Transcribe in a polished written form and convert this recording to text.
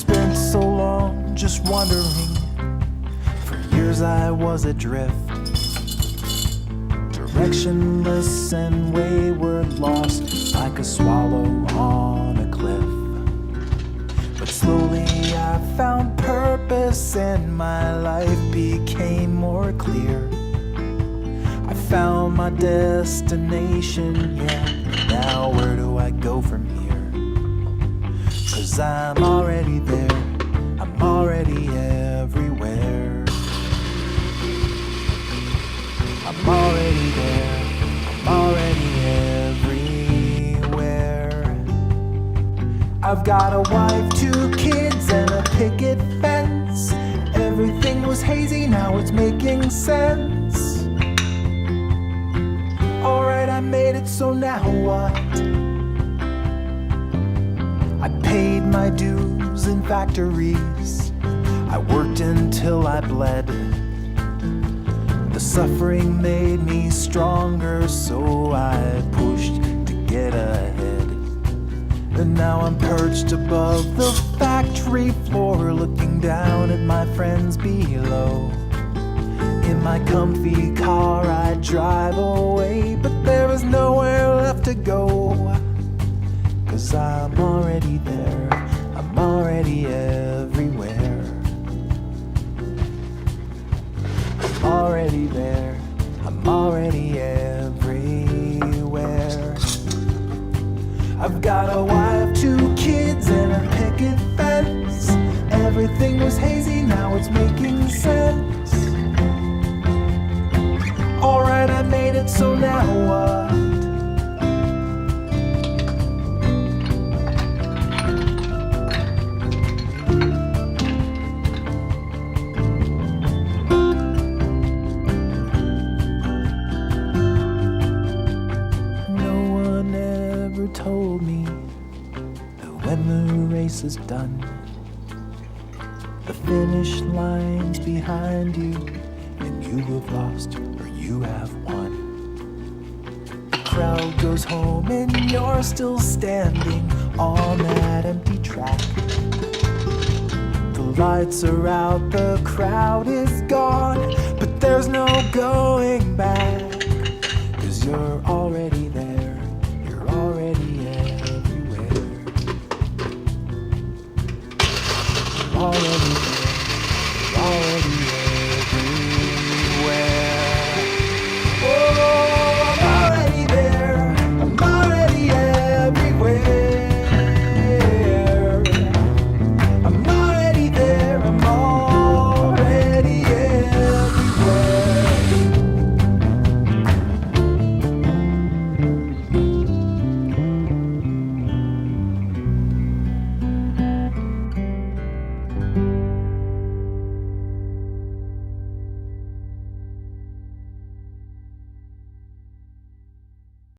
spent so long just wondering. For years I was adrift, directionless and wayward, lost like a swallow on a cliff. But slowly I found purpose and my life became more clear. I found my destination, yeah. Now where do I go from here? 'Cause I'm already there, I'm already everywhere. I'm already there, I'm already everywhere. I've got a wife, 2 kids, and a picket fence. Everything was hazy, now it's making sense. Alright, I made it, so now what? I paid my dues in factories. I worked until I bled. The suffering made me stronger, so I pushed to get ahead. And now I'm perched above the factory floor, looking down at my friends below. In my comfy car I drive away, but there is nowhere left to go. 'Cause I'm already there, I'm already everywhere. I'm already there, I'm already everywhere. I've got a wife, 2 kids, and a picket fence. Everything was hazy, now it's making sense. Alright, I made it, so now what? No one ever told me that when the race is done, the finish line's behind you, and you have lost or you have won. The crowd goes home and you're still standing on that empty track. The lights are out, the crowd is gone, but there's no going back. 'Cause you're already there, you're already everywhere. Already there.